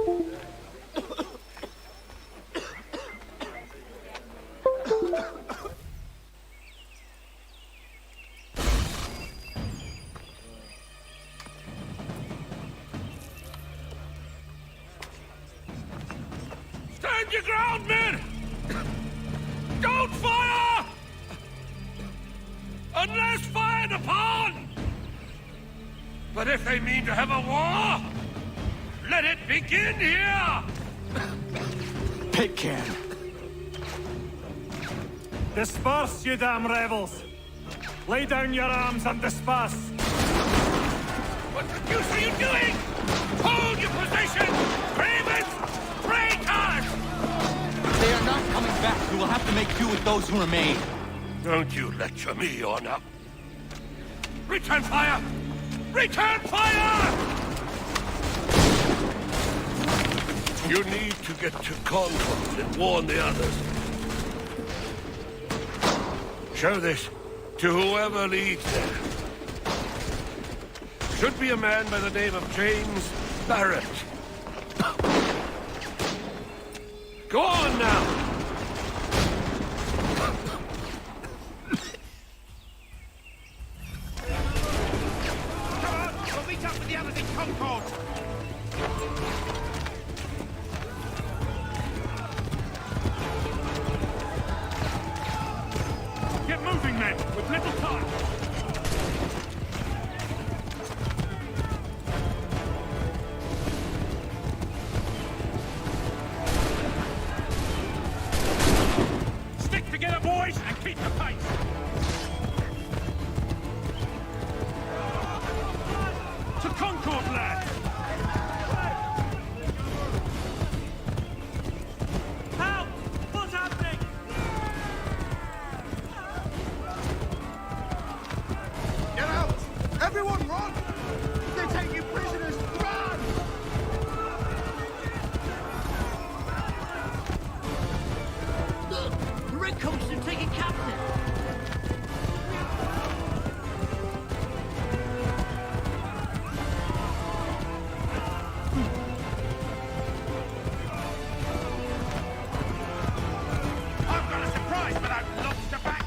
Stand your ground, men! Don't fire! Unless fired upon! But if they mean to have a war, let it begin here! Pitcairn. Disperse, you damn rebels! Lay down your arms and disperse! What the deuce are you doing? Hold your position! Cravens! Traitors! They are not coming back. We will have to make do with those who remain. Don't you lecture me, Orna. Return fire! Return fire! You need to get to Concord and warn the others. Show this to whoever leads there. Should be a man by the name of James Barrett. Go on now! We'll meet up with the others in Concord! Get moving, men! With little time! Stick together, boys, and keep the pace! To Concord, lad! Help! What's happening? Get out! Everyone run! They take you prisoners! Run! Look! The redcoats have taken captive! I've got a surprise, but I've lost the back!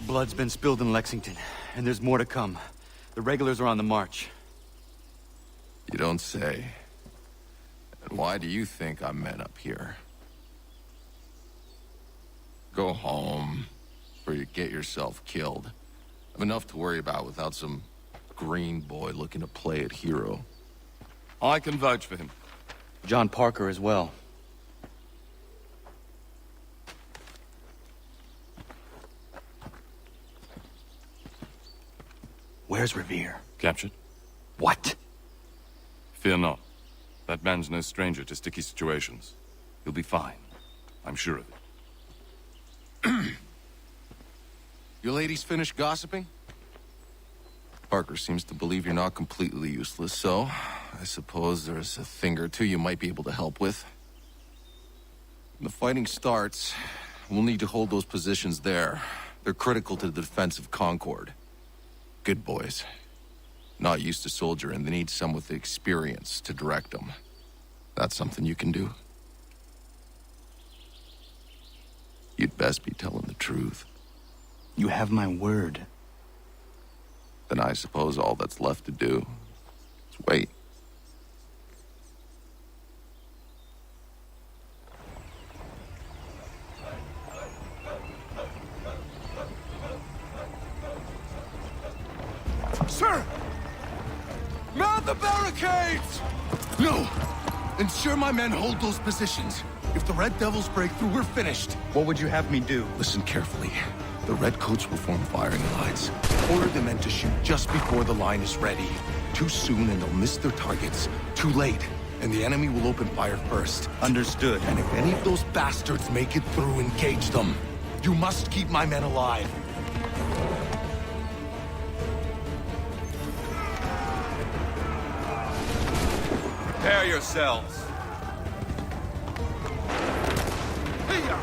Blood's been spilled in Lexington, and there's more to come. The regulars are on the march. You don't say. And why do you think I'm men up here? Go home, or you get yourself killed. I've enough to worry about without some green boy looking to play at hero. I can vouch for him. John Parker as well. Where's Revere? Captured? What? Fear not. That man's no stranger to sticky situations. He'll be fine. I'm sure of it. You ladies finished gossiping? Parker seems to believe you're not completely useless, so I suppose there's a thing or two you might be able to help with. When the fighting starts, we'll need to hold those positions there. They're critical to the defense of Concord. Good boys. Not used to soldiering, they need some with the experience to direct them. That's something you can do? You'd best be telling the truth. You have my word. Then I suppose all that's left to do is wait. Sir! Mount the barricades! No! Ensure my men hold those positions. If the Red Devils break through, we're finished. What would you have me do? Listen carefully. The Redcoats will form firing lines. Order the men to shoot just before the line is ready. Too soon and they'll miss their targets. Too late, and the enemy will open fire first. Understood. And if any of those bastards make it through, engage them. You must keep my men alive. Prepare yourselves. Here!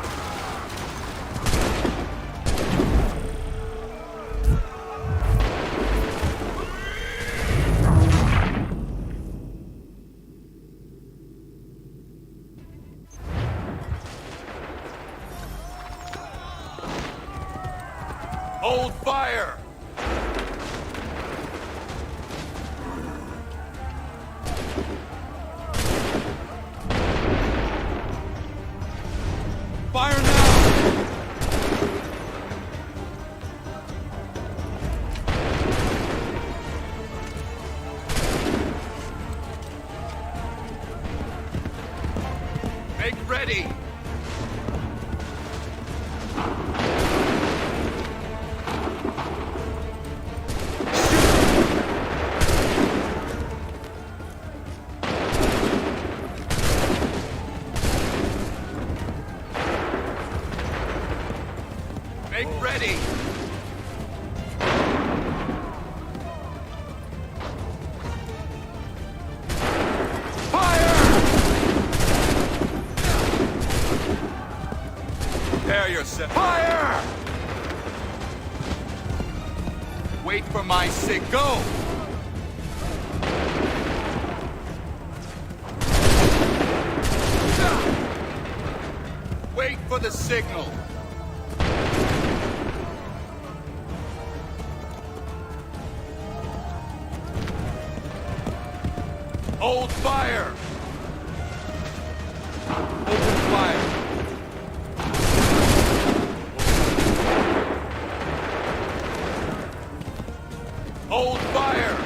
Hold fire! Fire now! Make ready! Make ready! Fire! Prepare yourself. Fire! Wait for my sig. Go! Wait for the signal. Hold fire! Open fire! Hold fire!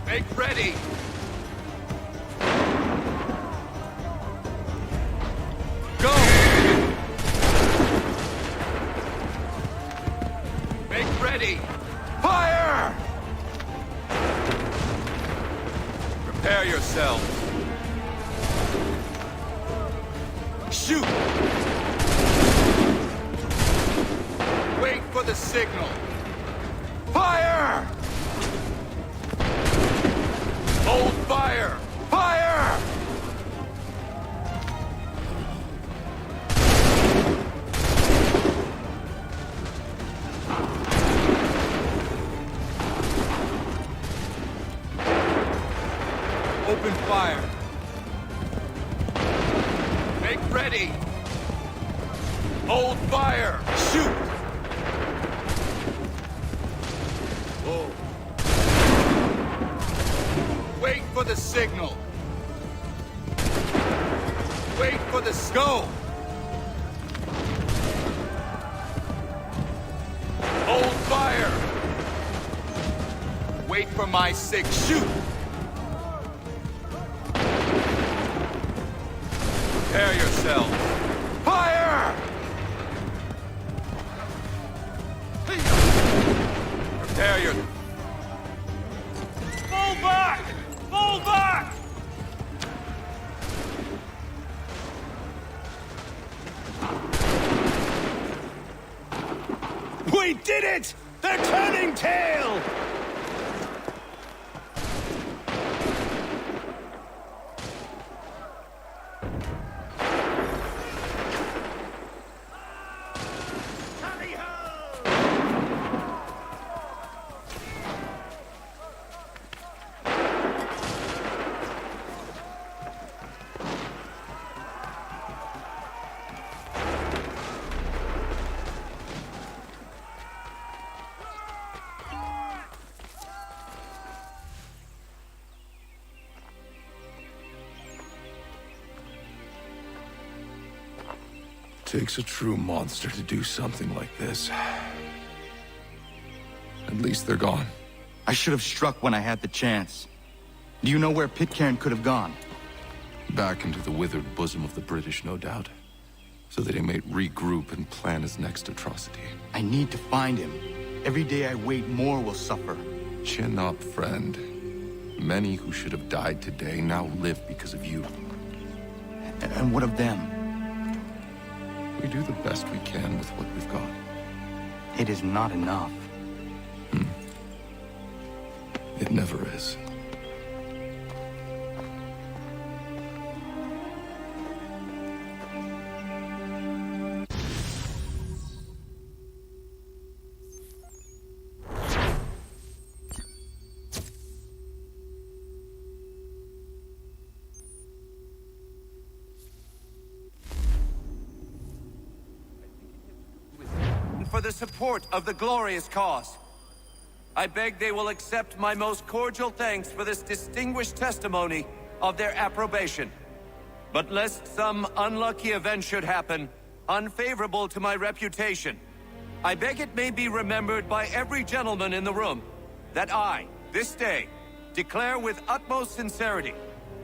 Make ready! Go! Make ready! Fire! Prepare yourself. Shoot! Wait for the signal. Fire! Hold fire! Fire! Open fire. Make ready. Hold fire. Shoot. Whoa. Wait for the signal. Wait for the go. Hold fire. Wait for my sig. Shoot. Prepare yourself. Fire! Prepare your... Fall back! Fall back! We did it! They're turning tail! Takes a true monster to do something like this. At least they're gone. I should have struck when I had the chance. Do you know where Pitcairn could have gone? Back into the withered bosom of the British, no doubt. So that he may regroup and plan his next atrocity. I need to find him. Every day I wait, more will suffer. Chin up, friend. Many who should have died today now live because of you. And what of them? We do the best we can with what we've got. It is not enough. It never is. for the support of the glorious cause. I beg they will accept my most cordial thanks for this distinguished testimony of their approbation. But lest some unlucky event should happen, unfavorable to my reputation, I beg it may be remembered by every gentleman in the room that I, this day, declare with utmost sincerity,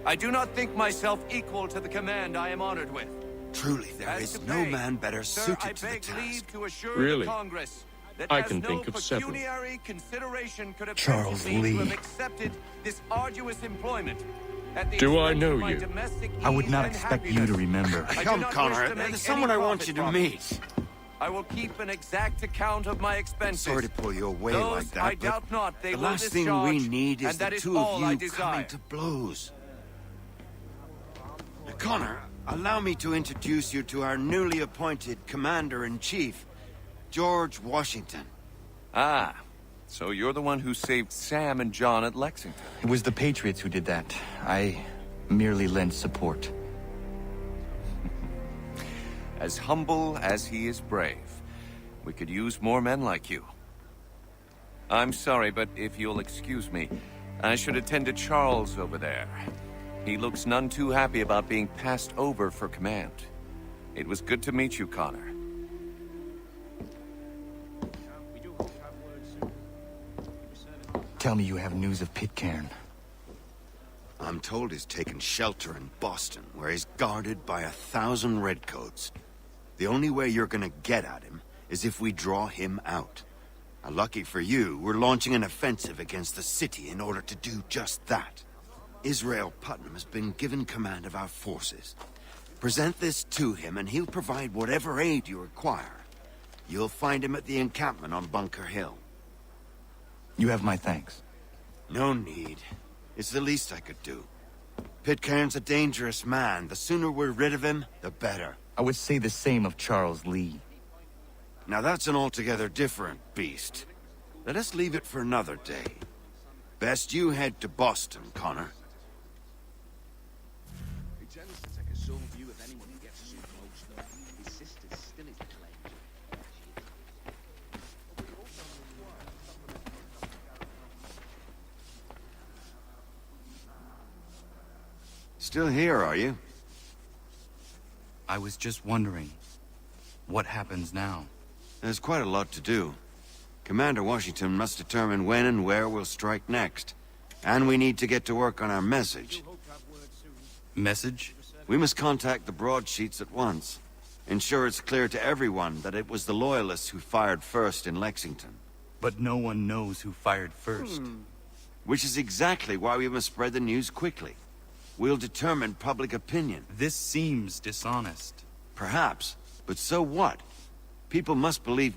I do not think myself equal to the command I am honored with. Truly, there As is to no pay, man better sir, suited I to the beg task. leave to assure Really? the Congress that I as can no think of several. pecuniary consideration could have Charles tempted me to Lee. have accepted this arduous employment. At the Do I expense know of my you? domestic I would ease not and expect you to happiness. remember. I do Come, not Connor. wish to make There's someone any I want profit you to from it. meet. I will keep an exact account of my expenses. Sorry to pull you away Those like that, I but doubt not they the will last thing we discharge, need is and that the is two all of I you desire. coming to blows. Connor, allow me to introduce you to our newly appointed Commander-in-Chief, George Washington. Ah, so you're the one who saved Sam and John at Lexington. It was the Patriots who did that. I merely lent support. As humble as he is brave. We could use more men like you. I'm sorry, but if you'll excuse me, I should attend to Charles over there. He looks none too happy about being passed over for command. It was good to meet you, Connor. Tell me you have news of Pitcairn. I'm told he's taken shelter in Boston, where he's guarded by 1,000 redcoats. The only way you're gonna get at him is if we draw him out. Lucky for you, we're launching an offensive against the city in order to do just that. Israel Putnam has been given command of our forces. Present this to him and he'll provide whatever aid you require. You'll find him at the encampment on Bunker Hill. You have my thanks. No need. It's the least I could do. Pitcairn's a dangerous man. The sooner we're rid of him, the better. I would say the same of Charles Lee. Now that's an altogether different beast. Let us leave it for another day. Best you head to Boston, Connor. He tends to take a sole view of anyone who gets too close, though. His sister's still his claim. Still here, are you? I was just wondering, what happens now? There's quite a lot to do. Commander Washington must determine when and where we'll strike next. And we need to get to work on our message. Message? We must contact the broadsheets at once. Ensure it's clear to everyone that it was the Loyalists who fired first in Lexington. But no one knows who fired first. Which is exactly why we must spread the news quickly. We'll determine public opinion. This seems dishonest. Perhaps, but so what? People must believe...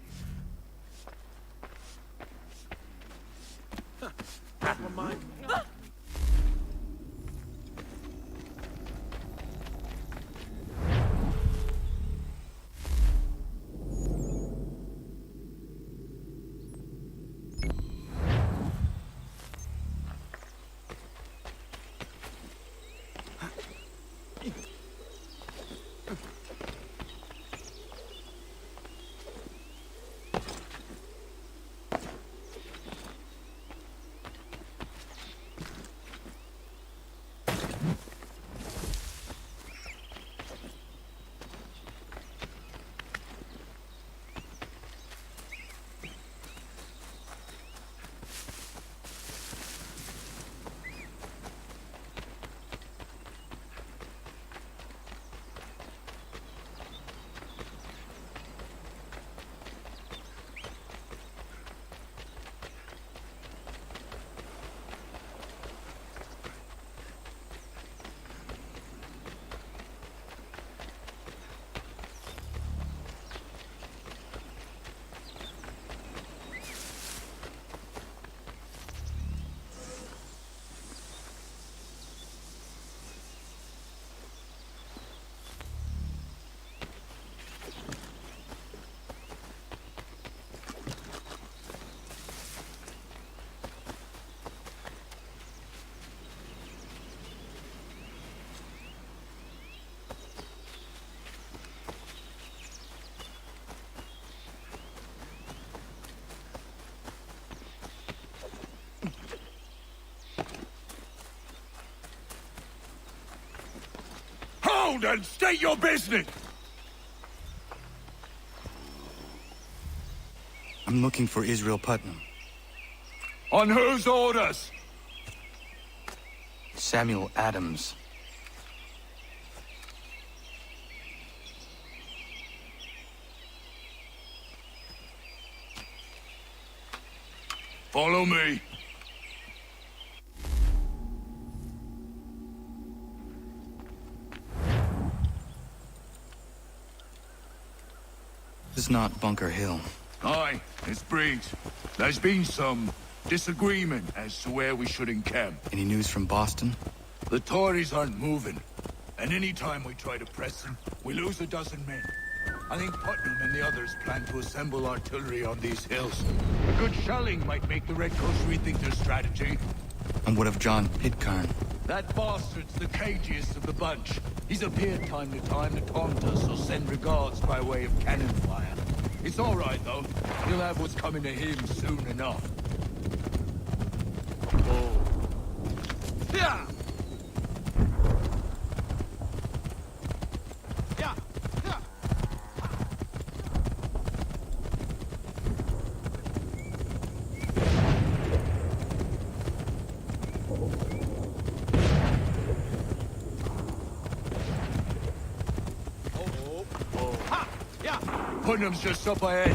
round and state your business! I'm looking for Israel Putnam. On whose orders? Samuel Adams. Follow me. This is not Bunker Hill. Aye, it's Bridge. There's been some disagreement as to where we should encamp. Any news from Boston? The Tories aren't moving, and any time we try to press them, we lose a dozen men. I think Putnam and the others plan to assemble artillery on these hills. A good shelling might make the Redcoats rethink their strategy. And what of John Pitcairn? That bastard's the cagiest of the bunch. He's appeared time to time to taunt us or send regards by way of cannon fire. It's all right, though. He'll have what's coming to him soon enough. Oh. Yeah! Yeah! Yeah! Putnam's just up ahead.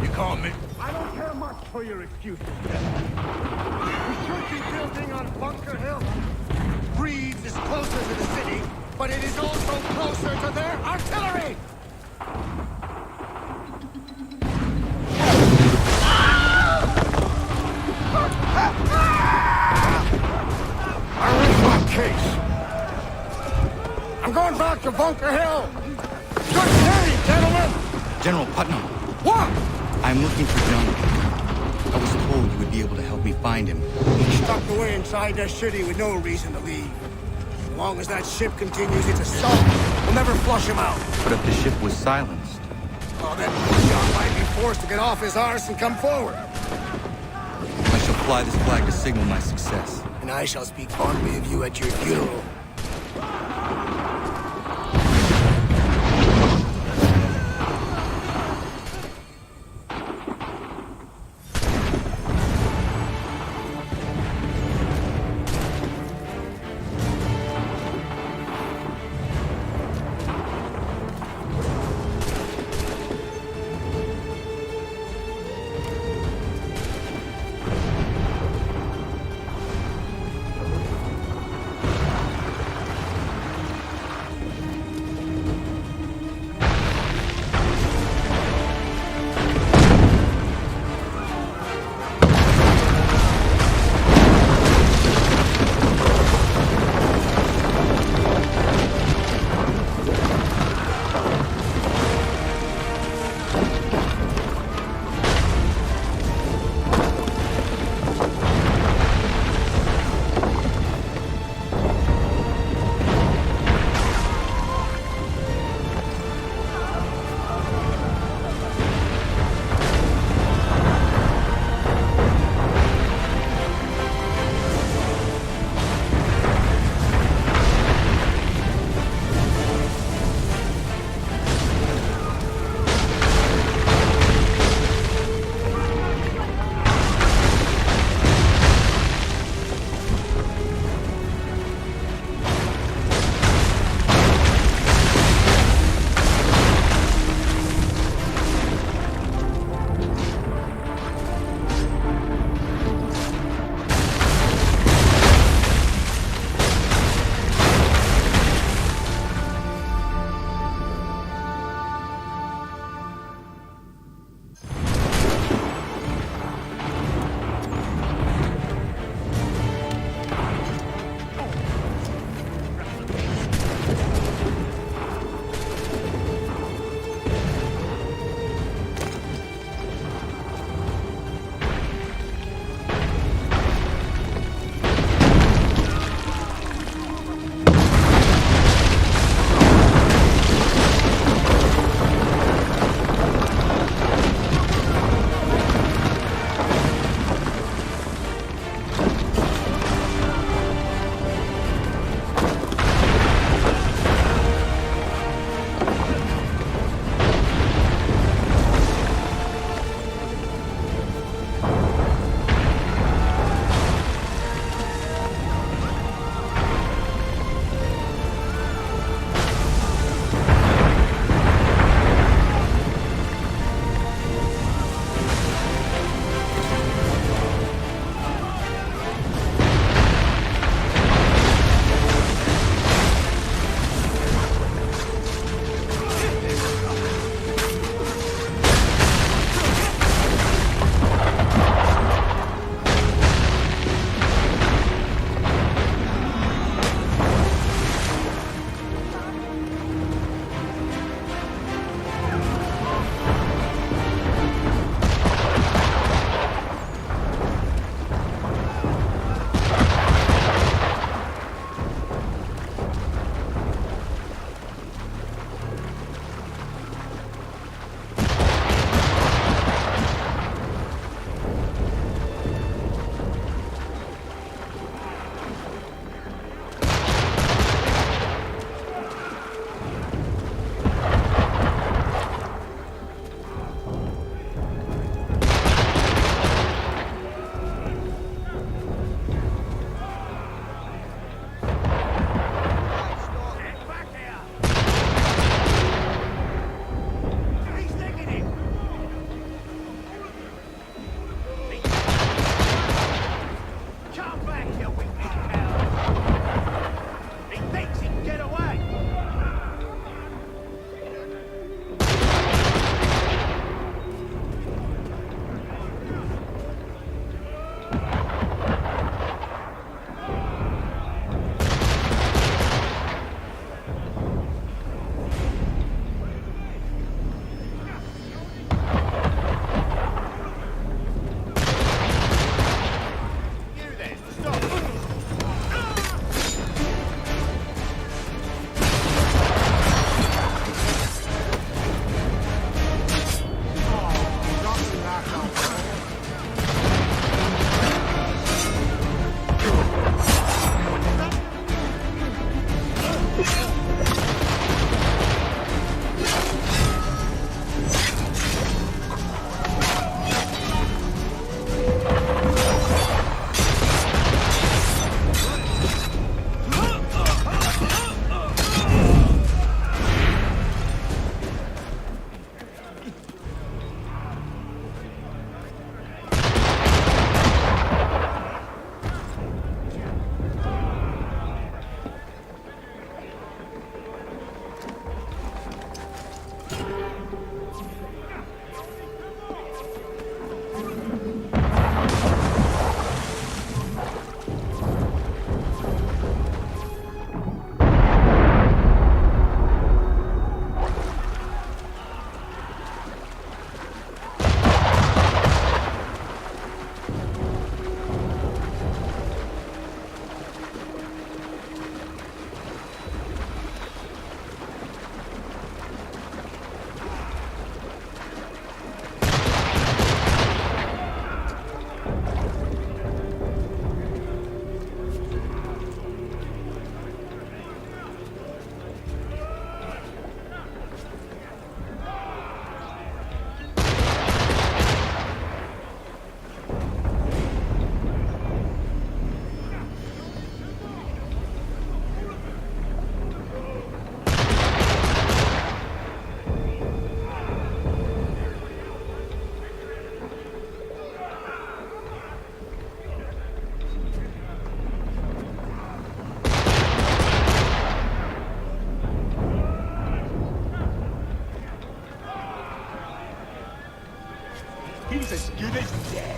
You can't miss. I don't care much for your excuses, We should be building on Bunker Hill. Breeds is closer to the city, but it is also closer to their artillery! I rest my case. I'm going back to Bunker Hill. Good day, gentlemen! General Putnam, What? I'm looking for John Pitcairn. I was told you would be able to help me find him. He's stuck away inside that city with no reason to leave. As long as that ship continues its assault, we'll never flush him out. But if the ship was silenced, Oh, that John might be forced to get off his arse and come forward. I shall fly this flag to signal my success. And I shall speak fondly of you at your funeral. He's as good as dead.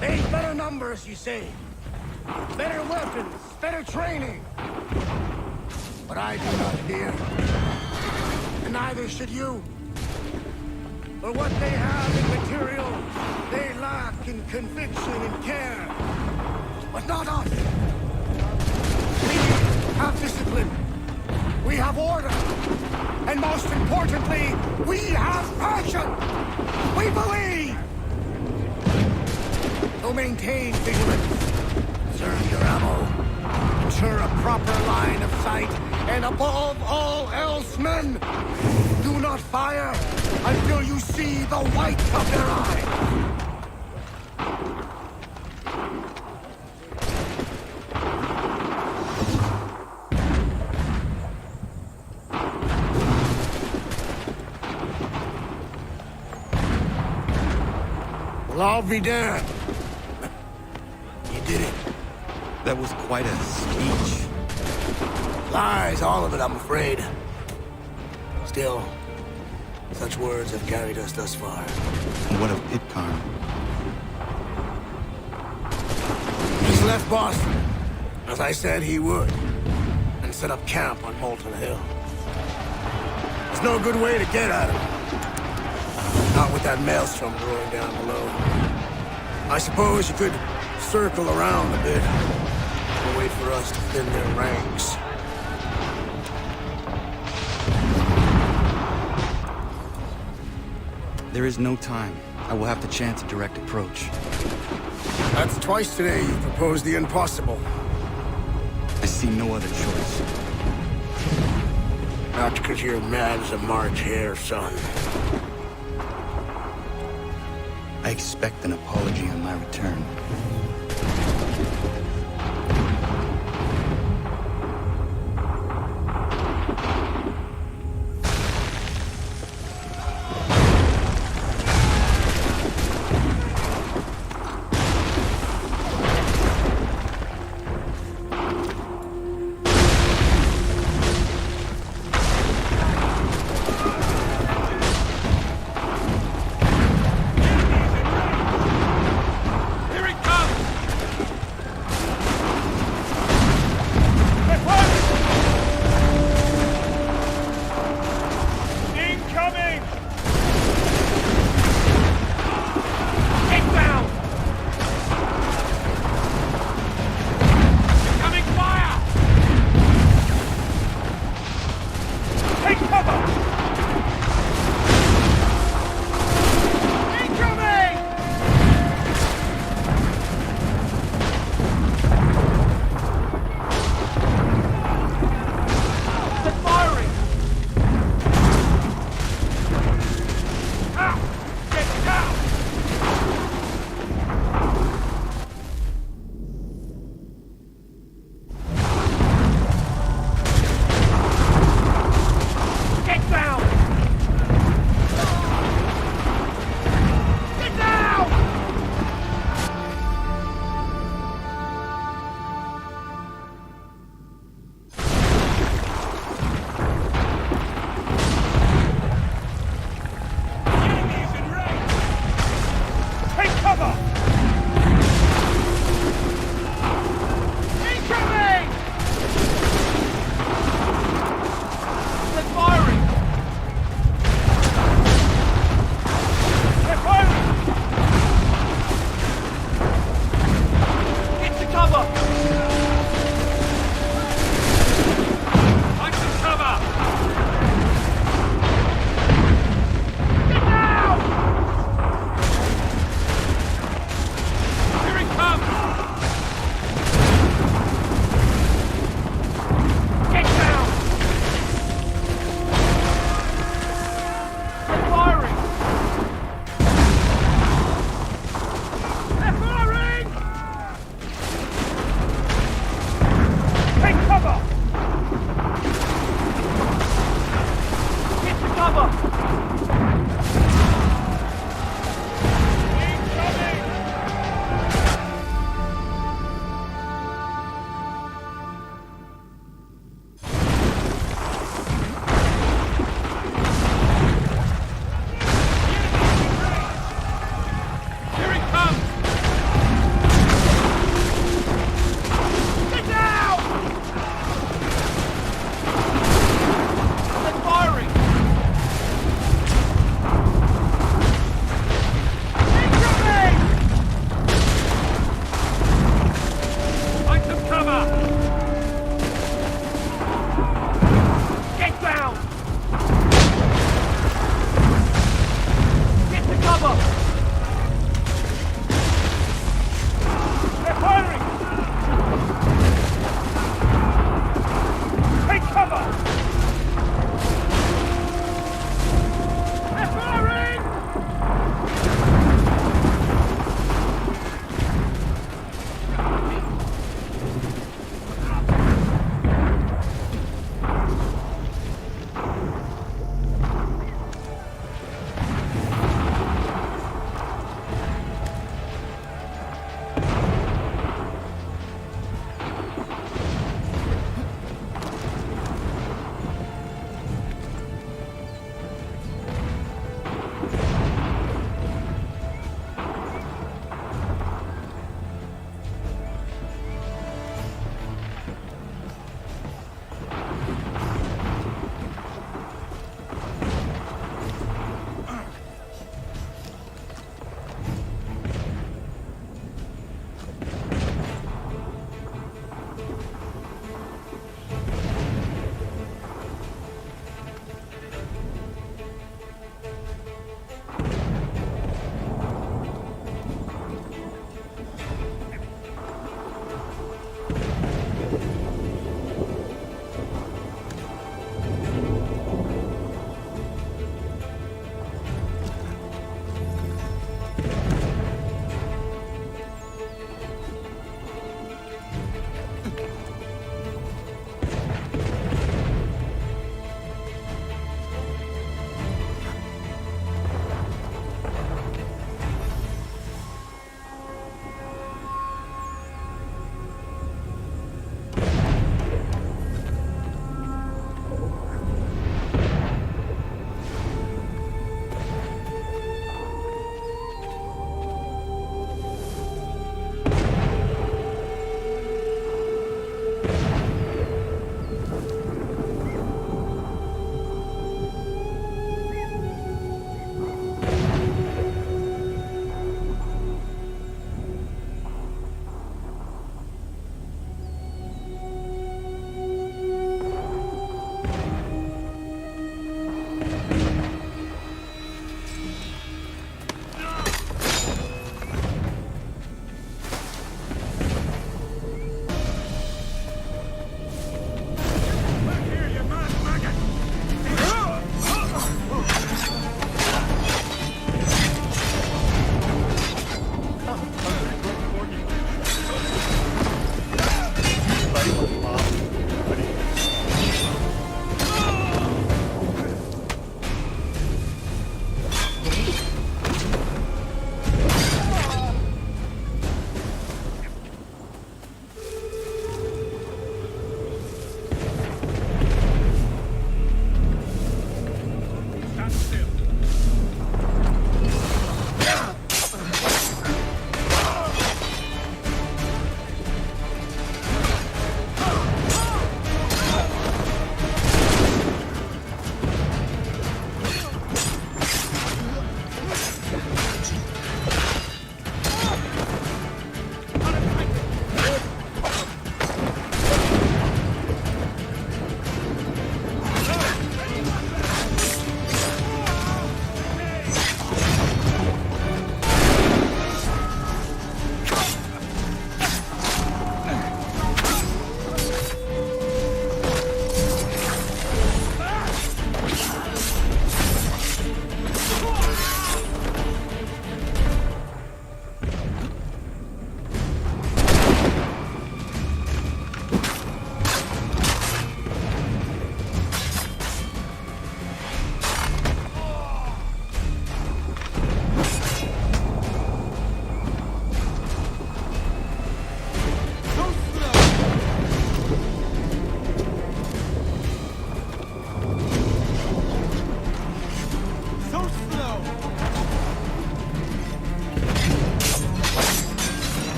They've better numbers, you say. Better weapons, better training. But I do not fear. And neither should you. For what they have in material, they lack in conviction and care. But not us. We have discipline. We have order. And most importantly, we have passion. We believe. So maintain vigilance. Conserve your ammo. Ensure a proper line of sight. And above all else, men, do not fire until you see the white of their eyes. Well, I'll be damned. You did it. That was quite a speech. Lies, all of it, I'm afraid. Still, such words have carried us thus far. And what of Pitcairn? He's left Boston, as I said he would, and set up camp on Molten Hill. There's no good way to get at him. Not with that maelstrom brewing down below. I suppose you could circle around a bit and wait for us to thin their ranks. There is no time. I will have to chance a direct approach. That's twice today you proposed the impossible. I see no other choice. Not because you're mad as a March hare, son. I expect an apology on my return. Here he comes!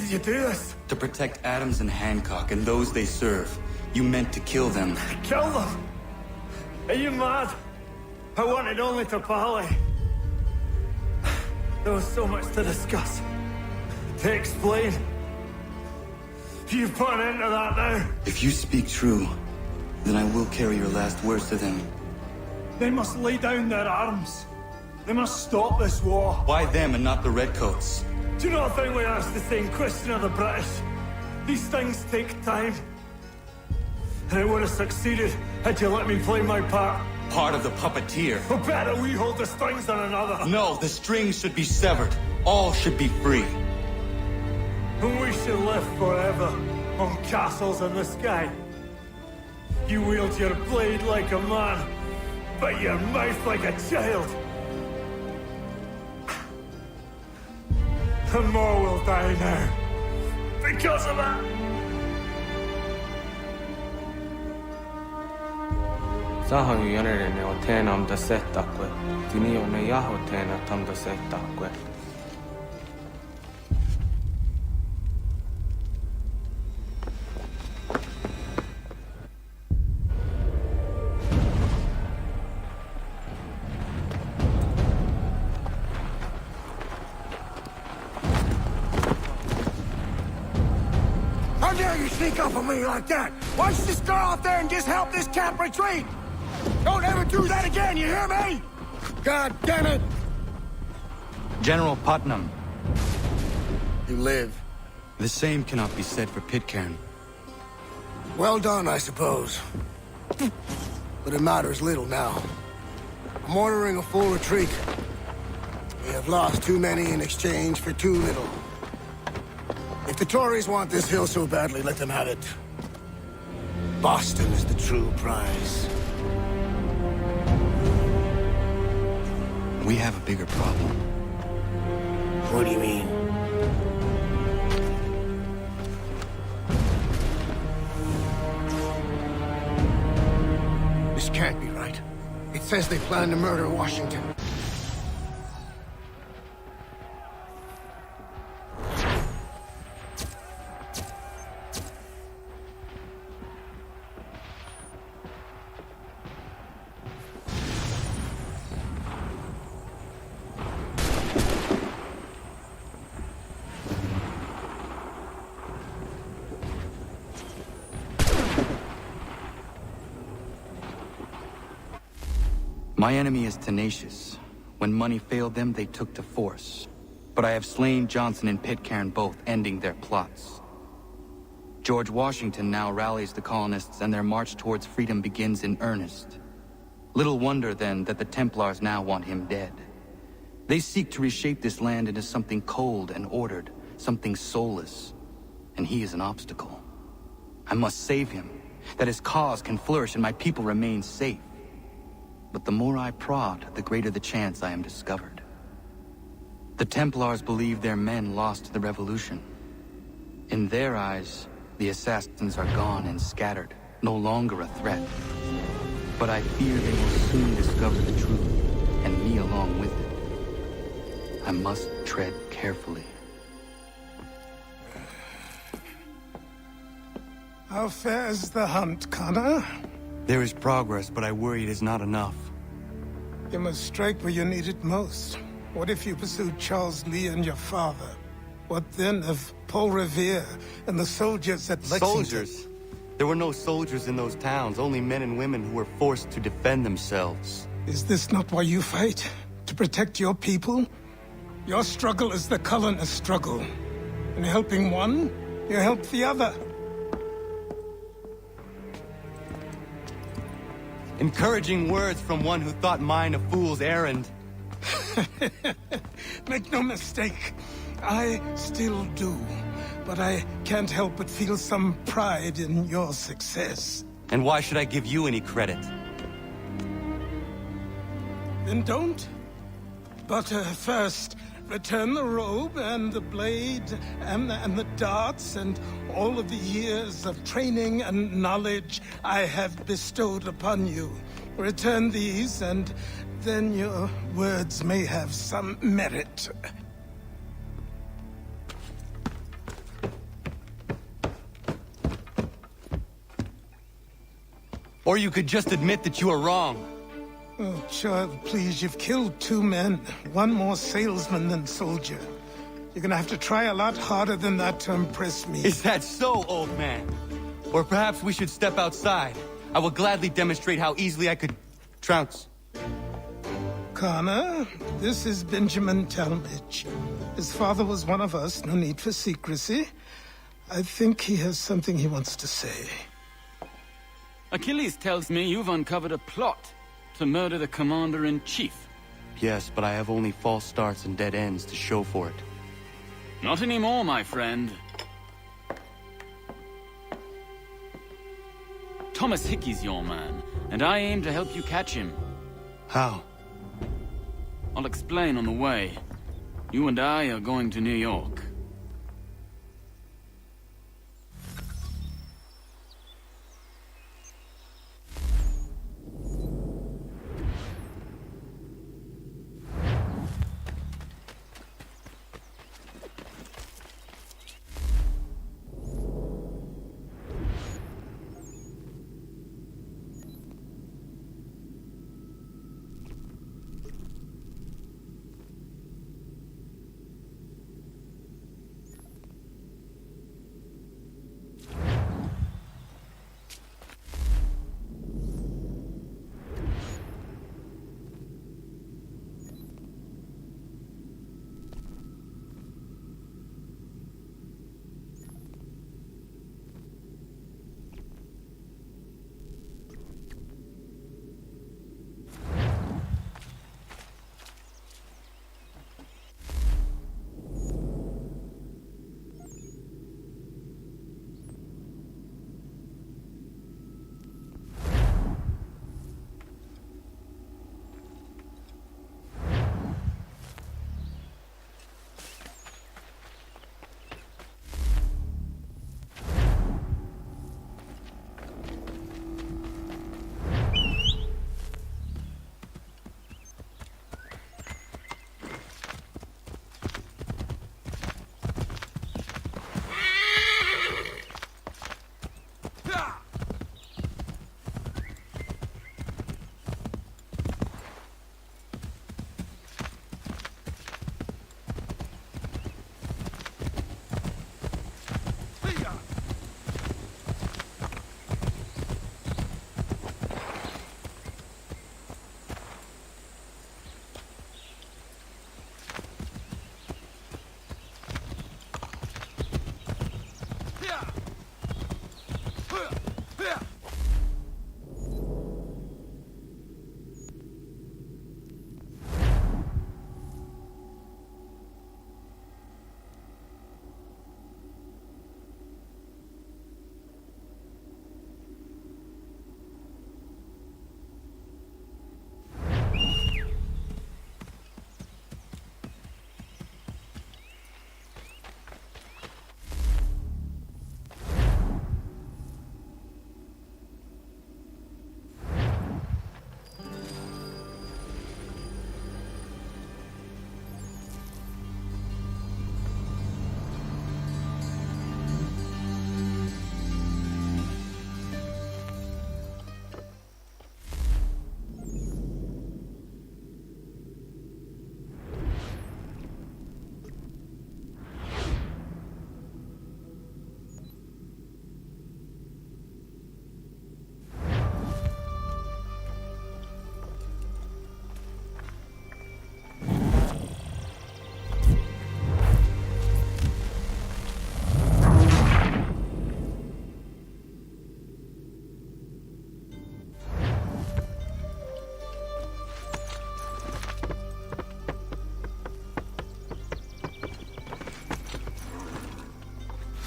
did you do this? To protect Adams and Hancock and those they serve, you meant to kill them. Kill them? Are you mad? I wanted only to parley. There was so much to discuss, to explain. You've put an end to that now. If you speak true, then I will carry your last words to them. They must lay down their arms. They must stop this war. Why them and not the Redcoats? Do you not think we asked the same question of the British? These things take time. And it would have succeeded had you let me play my part. Part of the puppeteer. Or better, we hold the strings on another. No, the strings should be severed. All should be free. And we should live forever on castles in the sky. You wield your blade like a man, but your mouth like a child. And more will die now. Because of that. Sahan yanere o tēnām da setakwe. Tini o ne yaho tēnā tam da setakwe. How dare you sneak up on me like that? Why don't you just go out there and just help this camp retreat? Don't ever do that again, you hear me? God damn it! General Putnam. You live. The same cannot be said for Pitcairn. Well done, I suppose. But it matters little now. I'm ordering a full retreat. We have lost too many in exchange for too little. If the Tories want this hill so badly, let them have it. Boston is the true prize. We have a bigger problem. What do you mean? This can't be right. It says they plan to murder Washington. My enemy is tenacious. When money failed them, they took to force. But I have slain Johnson and Pitcairn both, ending their plots. George Washington now rallies the colonists, and their march towards freedom begins in earnest. Little wonder, then, that the Templars now want him dead. They seek to reshape this land into something cold and ordered, something soulless. And he is an obstacle. I must save him, that his cause can flourish and my people remain safe. But the more I prod, the greater the chance I am discovered. The Templars believe their men lost the revolution. In their eyes, the assassins are gone and scattered, no longer a threat. But I fear they will soon discover the truth, and me along with it. I must tread carefully. How fares the hunt, Connor? There is progress, but I worry it is not enough. You must strike where you need it most. What if you pursued Charles Lee and your father? What then of Paul Revere and the soldiers at Lexington? Soldiers? There were no soldiers in those towns, only men and women who were forced to defend themselves. Is this not why you fight? To protect your people? Your struggle is the colonist struggle. In helping one, you help the other. Encouraging words from one who thought mine a fool's errand. Make no mistake, I still do. But I can't help but feel some pride in your success. And why should I give you any credit? Then don't. But first, return the robe and the blade and the darts and all of the years of training and knowledge I have bestowed upon you. Return these, and then your words may have some merit. Or you could just admit that you are wrong. Oh, child, please, you've killed 2 men. One more salesman than soldier. You're gonna have to try a lot harder than that to impress me. Is that so, old man? Or perhaps we should step outside. I will gladly demonstrate how easily I could trounce. Connor, this is Benjamin Talmadge. His father was one of us, no need for secrecy. I think he has something he wants to say. Achilles tells me you've uncovered a plot to murder the Commander-in-Chief. Yes, but I have only false starts and dead ends to show for it. Not anymore, my friend. Thomas Hickey's your man, and I aim to help you catch him. How? I'll explain on the way. You and I are going to New York.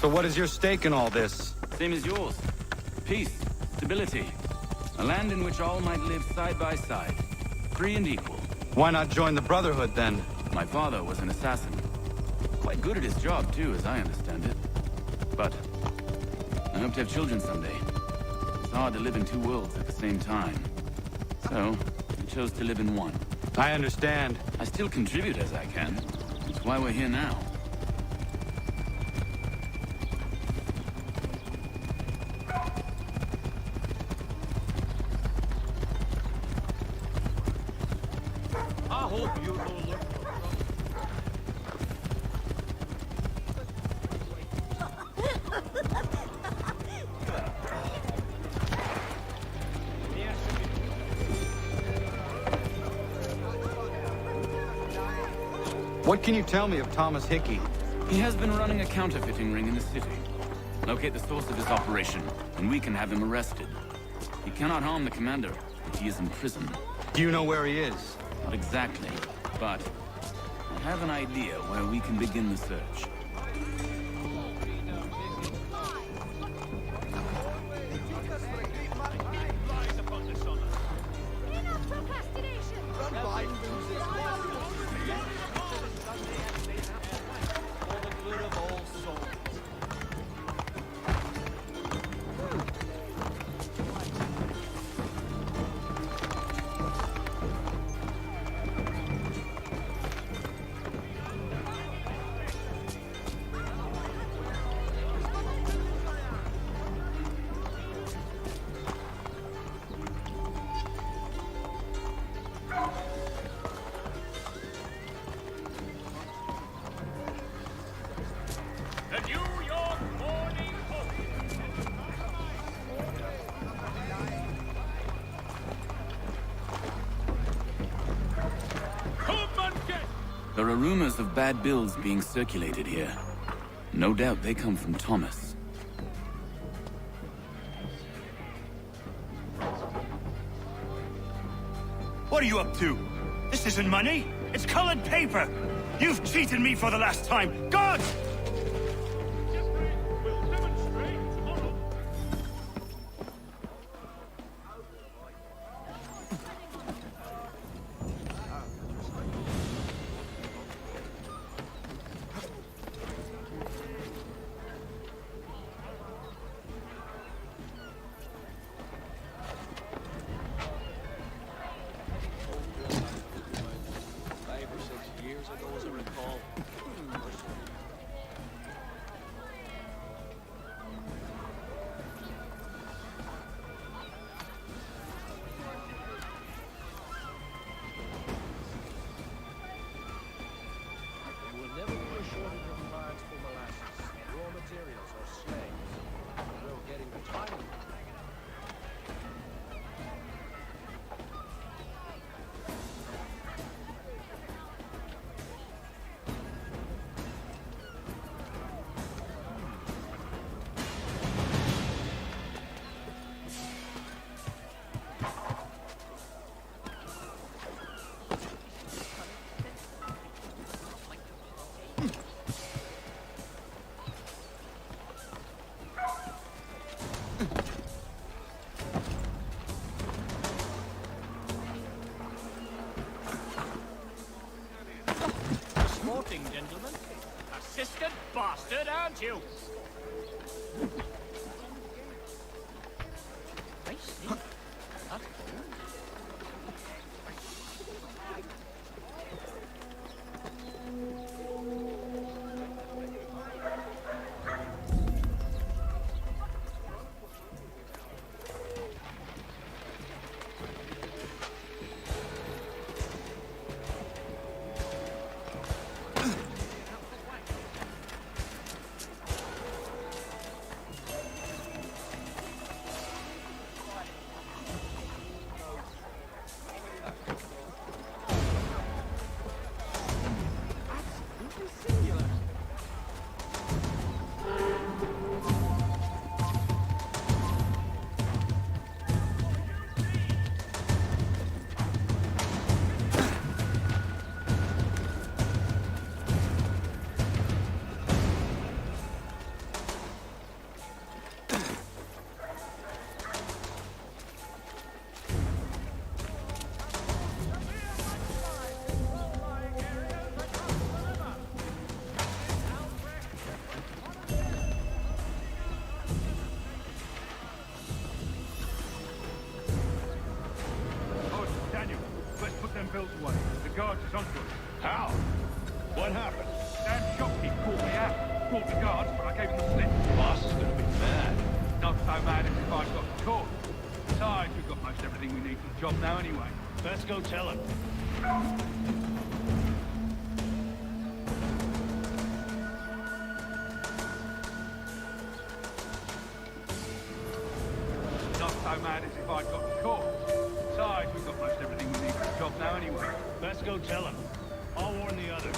So what is your stake in all this? Same as yours. Peace, stability. A land in which all might live side by side. Free and equal. Why not join the Brotherhood, then? My father was an assassin. Quite good at his job, too, as I understand it. But I hope to have children someday. It's hard to live in 2 worlds at the same time. So, I chose to live in one. I understand. I still contribute as I can. That's why we're here now. What can you tell me of Thomas Hickey? He has been running a counterfeiting ring in the city. Locate the source of his operation, and we can have him arrested. He cannot harm the commander, and he is in prison. Do you know where he is? Not exactly, but I have an idea where we can begin the search. There are rumors of bad bills being circulated here. No doubt they come from Thomas. What are you up to? This isn't money. It's colored paper. You've cheated me for the last time. God! Gentlemen. Assistant bastard, aren't you? I see. That's cool. Bills away. The guards is onto us. How? What happened? Damn shopkeep caught me out. Brought the guards, but I gave him the slip. Boss is gonna be mad. Not so mad if the guy's got the caught. Besides, we've got most everything everything we need for the job now anyway. Let's go tell him. Not so mad as if I'd got the call. Besides, we've got most everything we need for the job now anyway. Let's go tell him. I'll warn the others.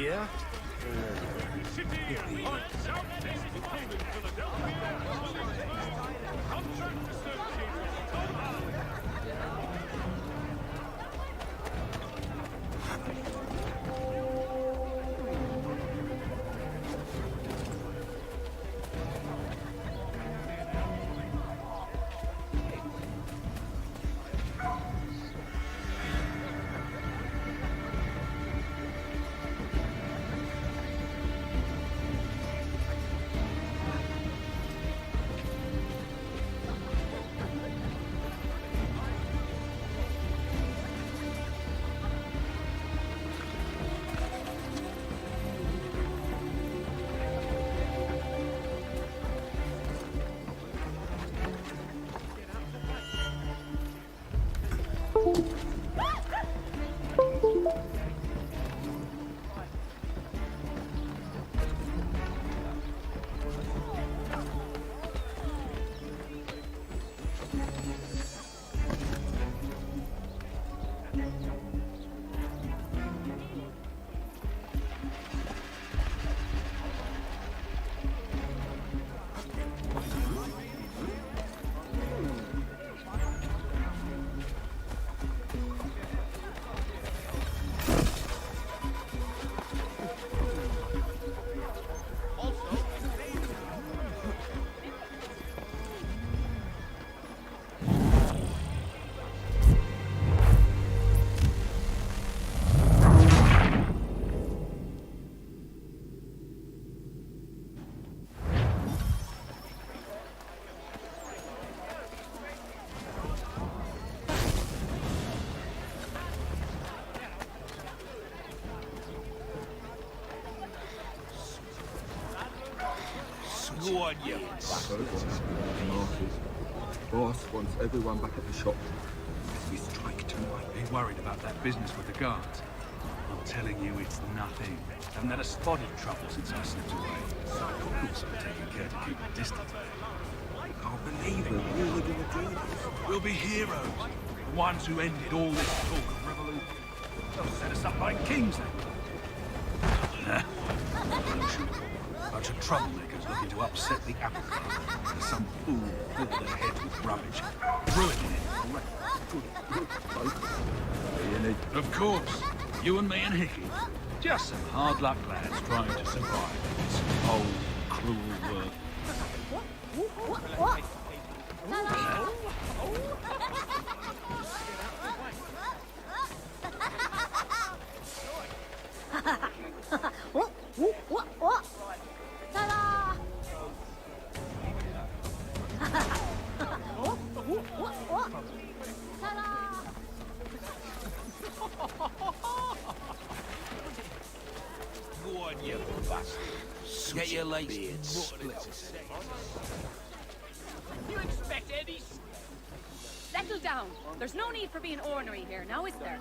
Yeah? Go on, you Boss wants everyone back at the shop. We strike tonight. Are you worried about that business with the guards? I'm telling you, it's nothing. Haven't had a spot in trouble since I slipped away. Also taking care to keep a distance. I can't believe it. All we're gonna do. We'll be heroes. The ones who ended all this talk of revolution. They'll set us up like kings then. Revolution. Bunch of troublemakers looking to upset the apple cart. Some fool filled their heads with rubbish. Ruining it. Of course. You and me and Hickey. Just some hard luck lads trying to survive in this cold, cruel world. Go on, you bastard. Get your legs split. You expect any... Settle down. There's no need for being ornery here, now is there?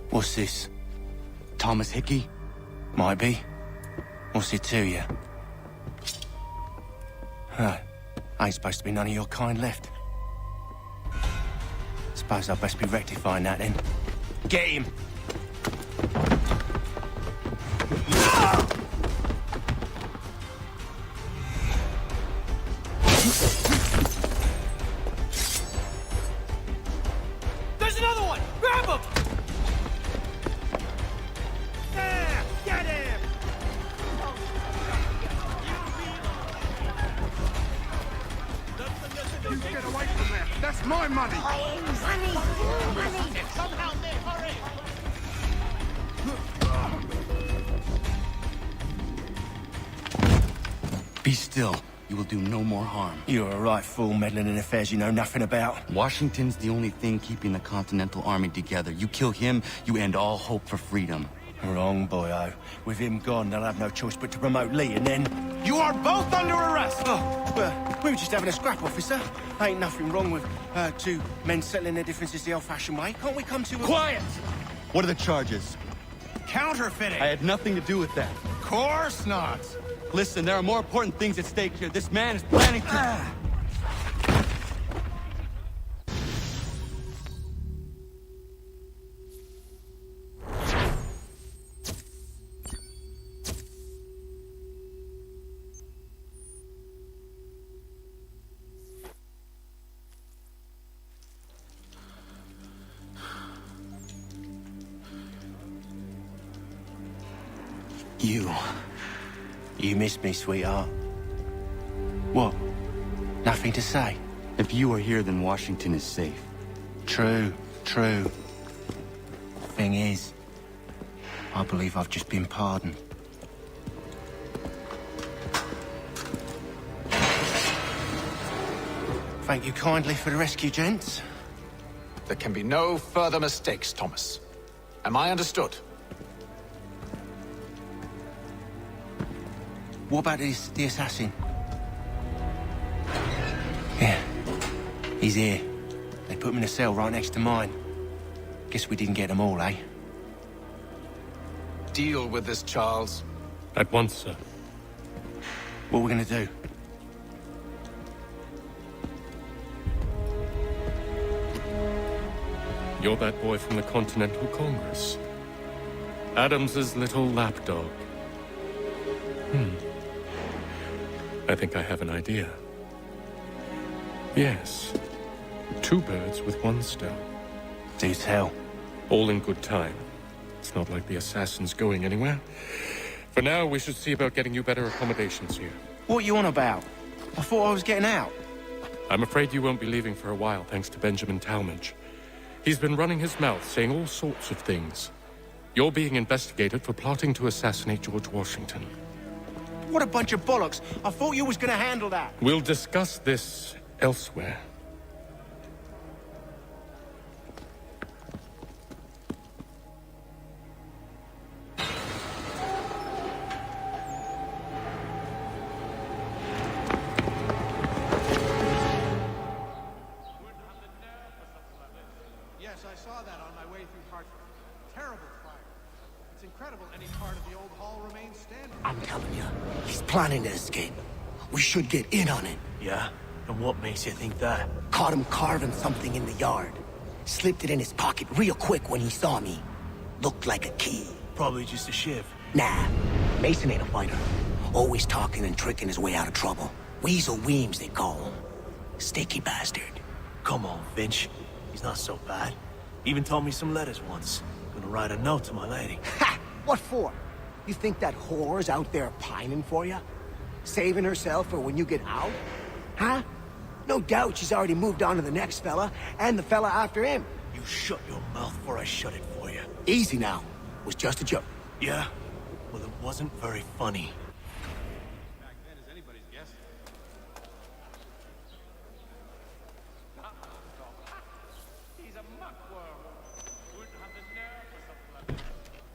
What's this? Thomas Hickey? Might be. What's it to you? Huh. Ain't supposed to be none of your kind left. Suppose I'd best be rectifying that then. Get him! There's another one! Grab him! There! Get him! You get away from there! That's my money! Come help me, hurry! Be still. You will do no more harm. You're a right fool meddling in affairs you know nothing about. Washington's the only thing keeping the Continental Army together. You kill him, you end all hope for freedom. Wrong, boyo. With him gone, they'll have no choice but to promote Lee, and then... You are both under arrest! Oh, well, we were just having a scrap, officer. Ain't nothing wrong with two men settling their differences the old-fashioned way. Can't we come to a... Quiet! What are the charges? Counterfeiting! I had nothing to do with that. Course not! Listen, there are more important things at stake here. This man is planning to... You missed me, sweetheart. What? Nothing to say? If you are here, then Washington is safe. True. Thing is, I believe I've just been pardoned. Thank you kindly for the rescue, gents. There can be no further mistakes, Thomas. Am I understood? What about the assassin? Yeah, he's here. They put him in a cell right next to mine. Guess we didn't get them all, eh? Deal with this, Charles. At once, sir. What are we gonna do? You're that boy from the Continental Congress. Adams's little lapdog. I think I have an idea. Yes. 2 birds with 1 stone. Do tell. All in good time. It's not like the assassin's going anywhere. For now, we should see about getting you better accommodations here. What are you on about? I thought I was getting out. I'm afraid you won't be leaving for a while, thanks to Benjamin Talmadge. He's been running his mouth, saying all sorts of things. You're being investigated for plotting to assassinate George Washington. What a bunch of bollocks. I thought you was gonna handle that. We'll discuss this elsewhere. Yes, I saw that on my way through Hartford. Terrible fire. It's incredible any part of the old hall remains standing. I'm telling you, he's planning to escape. We should get in on it. Yeah? And what makes you think that? Caught him carving something in the yard. Slipped it in his pocket real quick when he saw me. Looked like a key. Probably just a shiv. Nah, Mason ain't a fighter. Always talking and tricking his way out of trouble. Weasel Weems, they call him. Sticky bastard. Come on, Finch. He's not so bad. Even told me some letters once. Gonna write a note to my lady. Ha! What for? You think that whore's out there pining for you? Saving herself for when you get out? Huh? No doubt she's already moved on to the next fella, and the fella after him. You shut your mouth before I shut it for you. Easy now. It was just a joke. Yeah? Well, it wasn't very funny. Back then is anybody's guess. He's a muckworm. Wouldn't have the nerve for something like this.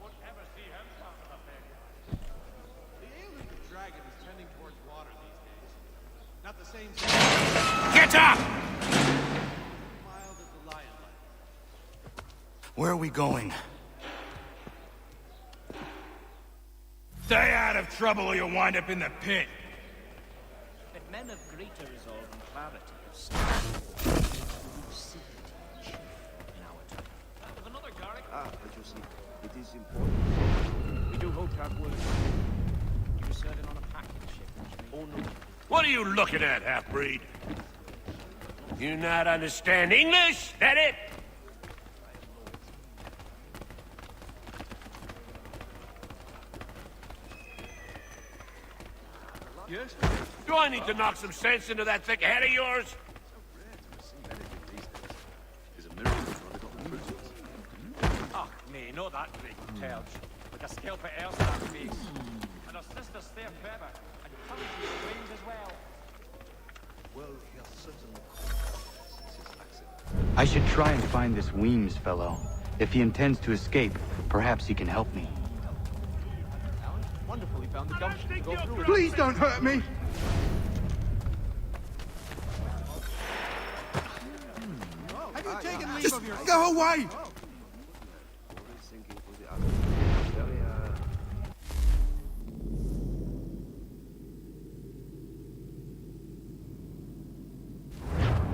Won't ever see him talk about failure. The alien dragon is tending towards water these days. Not the same. Get up! Mild as the lion. Where are we going? Stay out of trouble or you'll wind up in the pit. But men of greater resolve and clarity have What are you looking at, half-breed? You not understand English? That it? Yes? Do I need to knock some sense into that thick head of yours? Ah, nay, not that big, Terge. Like a scalp at else that face. And her sister's fair better, and comes with the wings as well. Well, he'll certainly... I should try and find this Weems fellow. If he intends to escape, perhaps he can help me. Wonderful, he found the gumption to go through it. Please don't hurt me! Have you taken leave Just of your... go away!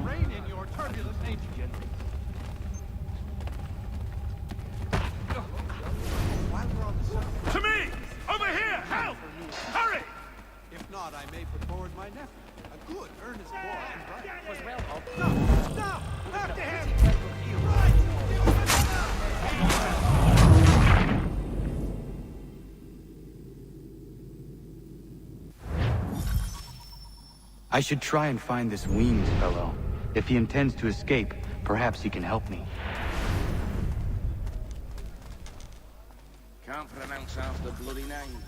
Rein in your turbulent nature. While we're on the subject... To me! Over here! Help! Hurry! If not, I may put forward my nephew. A good, earnest boy and bright. Was well, Bob. Stop! Stop! After him! I should try and find this Weems fellow. If he intends to escape, perhaps he can help me. Can't pronounce half the bloody name.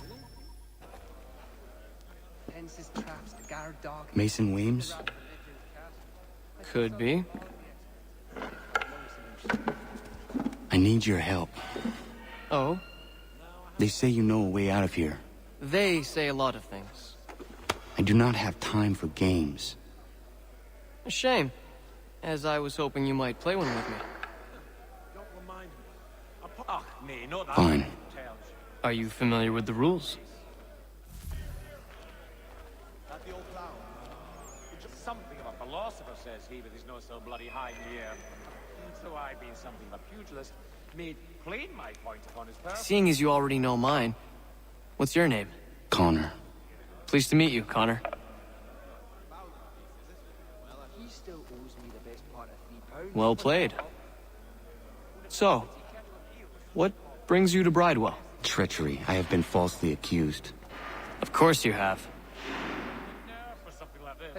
Fences, traps, the guard dog. Mason Weems? Could be. I need your help. Oh? They say you know a way out of here. They say a lot of things. I do not have time for games. A shame, as I was hoping you might play one with me. Don't remind me. Ah, nay, not that. Fine. Terge. Are you familiar with the rules? That the old plough. Just something of a philosopher, says he, with his nose so bloody high in the air. And so I, being something of a pugilist, made plain my point upon his person. Seeing as you already know mine, what's your name? Connor. Pleased to meet you, Connor. He still owes me the best part of £3. Well played. So, what brings you to Bridewell? Treachery. I have been falsely accused. Of course you have.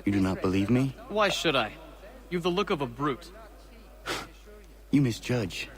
You do not believe me? Why should I? You've the look of a brute. You misjudge.